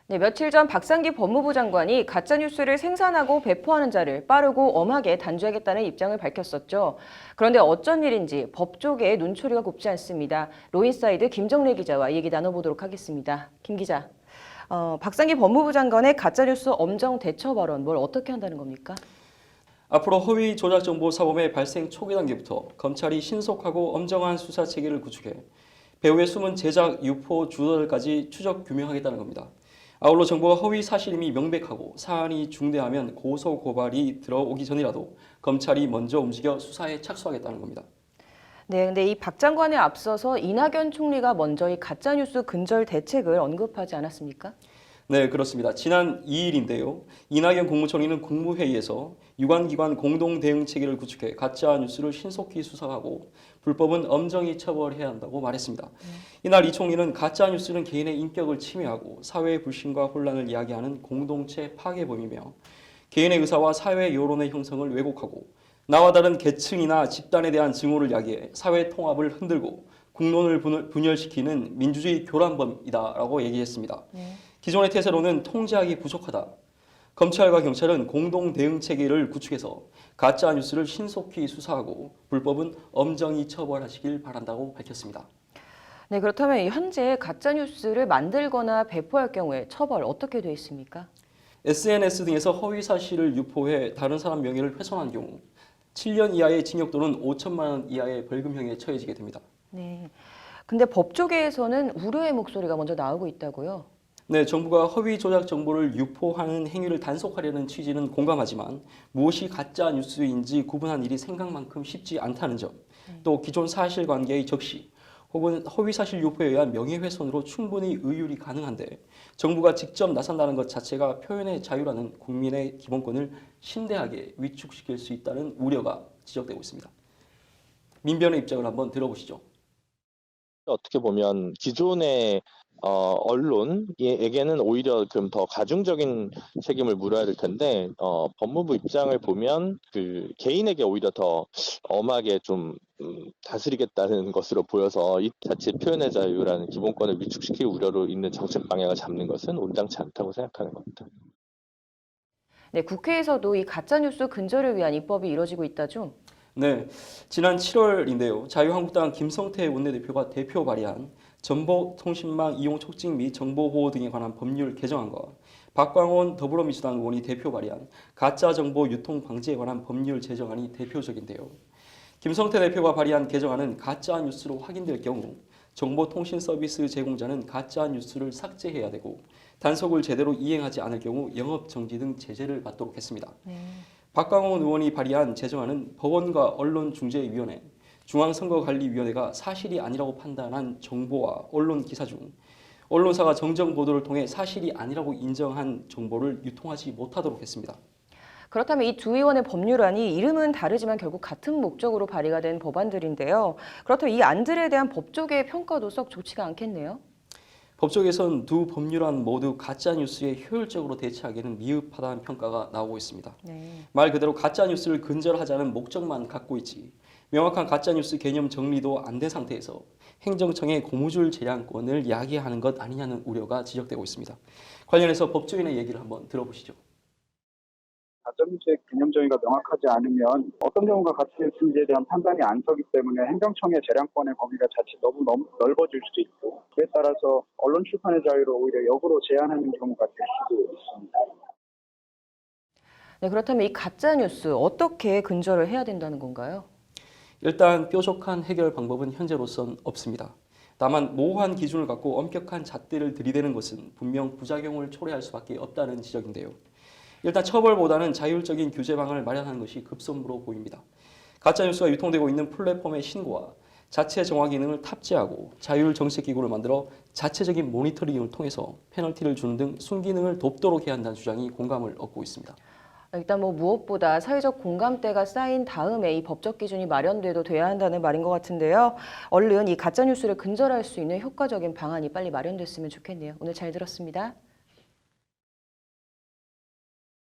네, 며칠 전 박상기 법무부 장관이 가짜뉴스를 생산하고 배포하는 자를 빠르고 엄하게 단죄하겠다는 입장을 밝혔었죠. 그런데 어쩐 일인지 법 쪽에 눈초리가 곱지 않습니다. 로인사이드 김정래 기자와 얘기 나눠보도록 하겠습니다. 김 기자, 박상기 법무부 장관의 가짜뉴스 엄정 대처 발언 뭘 어떻게 한다는 겁니까? 앞으로 허위 조작 정보 사범의 발생 초기 단계부터 검찰이 신속하고 엄정한 수사 체계를 구축해 배후의 숨은 제작, 유포 주도자들까지 추적 규명하겠다는 겁니다. 아울러 정부가 허위 사실임이 명백하고 사안이 중대하면 고소 고발이 들어오기 전이라도 검찰이 먼저 움직여 수사에 착수하겠다는 겁니다. 네, 근데 이 박 장관에 앞서서 이낙연 총리가 먼저 이 가짜뉴스 근절 대책을 언급하지 않았습니까? 네, 그렇습니다. 지난 2일인데요. 이낙연 국무총리는 국무회의에서 유관기관 공동 대응 체계를 구축해 가짜 뉴스를 신속히 수사하고 불법은 엄정히 처벌해야 한다고 말했습니다. 이날 이 총리는 가짜 뉴스는 개인의 인격을 침해하고 사회의 불신과 혼란을 야기하는 공동체 파괴범이며 개인의 의사와 사회 여론의 형성을 왜곡하고 나와 다른 계층이나 집단에 대한 증오를 야기해 사회 통합을 흔들고 국론을 분열시키는 민주주의 교란범이다라고 얘기했습니다. 기존의 태세로는 통제하기 부족하다. 검찰과 경찰은 공동 대응 체계를 구축해서 가짜 뉴스를 신속히 수사하고 불법은 엄정히 처벌하시길 바란다고 밝혔습니다. 네, 그렇다면 현재 가짜뉴스를 만들거나 배포할 경우에 처벌 어떻게 돼 있습니까? SNS 등에서 허위 사실을 유포해 다른 사람 명예를 훼손한 경우 7년 이하의 징역 또는 5천만 원 이하의 벌금형에 처해지게 됩니다. 네. 근데 법 쪽에서는 우려의 목소리가 먼저 나오고 있다고요? 네, 정부가 허위 조작 정보를 유포하는 행위를 단속하려는 취지는 공감하지만 무엇이 가짜 뉴스인지 구분한 일이 생각만큼 쉽지 않다는 점, 또 기존 사실관계의 적시 혹은 허위 사실 유포에 의한 명예훼손으로 충분히 의율이 가능한데 정부가 직접 나선다는 것 자체가 표현의 자유라는 국민의 기본권을 심대하게 위축시킬 수 있다는 우려가 지적되고 있습니다. 민변의 입장을 한번 들어보시죠. 어떻게 보면 기존의 언론에게는 오히려 좀 더 가중적인 책임을 물어야 될 텐데 법무부 입장을 보면 그 개인에게 오히려 더 엄하게 좀 다스리겠다는 것으로 보여서 이 자체 표현의 자유라는 기본권을 위축시킬 우려로 있는 정책 방향을 잡는 것은 온당치 않다고 생각하는 겁니다. 네, 국회에서도 이 가짜뉴스 근절을 위한 입법이 이뤄지고 있다죠? 네, 지난 7월인데요. 자유한국당 김성태 원내대표가 대표 발의한 정보통신망 이용 촉진 및 정보보호 등에 관한 법률 개정안과 박광원 더불어민주당 의원이 대표 발의한 가짜정보 유통 방지에 관한 법률 제정안이 대표적인데요. 김성태 대표가 발의한 개정안은 가짜 뉴스로 확인될 경우 정보통신 서비스 제공자는 가짜 뉴스를 삭제해야 되고 단속을 제대로 이행하지 않을 경우 영업 정지 등 제재를 받도록 했습니다. 박광원 의원이 발의한 제정안은 법원과 언론중재위원회, 중앙선거관리위원회가 사실이 아니라고 판단한 정보와 언론 기사 중 언론사가 정정 보도를 통해 사실이 아니라고 인정한 정보를 유통하지 못하도록 했습니다. 그렇다면 이 두 의원의 법률안이 이름은 다르지만 결국 같은 목적으로 발의가 된 법안들인데요. 그렇다면 이 안들에 대한 법조계의 평가도 썩 좋지가 않겠네요. 법조계에선 두 법률안 모두 가짜뉴스에 효율적으로 대처하기는 미흡하다는 평가가 나오고 있습니다. 말 그대로 가짜뉴스를 근절하자는 목적만 갖고 있지 명확한 가짜뉴스 개념 정리도 안 된 상태에서 행정청의 고무줄 재량권을 야기하는 것 아니냐는 우려가 지적되고 있습니다. 관련해서 법조인의 얘기를 한번 들어보시죠. 가짜뉴스의 개념 정의가 명확하지 않으면 어떤 경우가 가짜뉴스인지에 대한 판단이 안 서기 때문에 행정청의 재량권의 범위가 자칫 너무 넓어질 수도 있고 그에 따라서 언론 출판의 자유를 오히려 역으로 제한하는 경우가 될 수도 있습니다. 네, 그렇다면 이 가짜뉴스 어떻게 근절을 해야 된다는 건가요? 일단 뾰족한 해결 방법은 현재로선 없습니다. 다만 모호한 기준을 갖고 엄격한 잣대를 들이대는 것은 분명 부작용을 초래할 수밖에 없다는 지적인데요. 일단 처벌보다는 자율적인 규제 방안을 마련하는 것이 급선무로 보입니다. 가짜뉴스가 유통되고 있는 플랫폼의 신고와 자체 정화 기능을 탑재하고 자율 정책 기구를 만들어 자체적인 모니터링을 통해서 페널티를 주는 등 순기능을 돕도록 해야 한다는 주장이 공감을 얻고 있습니다. 일단 무엇보다 사회적 공감대가 쌓인 다음에 이 법적 기준이 마련돼도 돼야 한다는 말인 것 같은데요. 얼른 이 가짜뉴스를 근절할 수 있는 효과적인 방안이 빨리 마련됐으면 좋겠네요. 오늘 잘 들었습니다.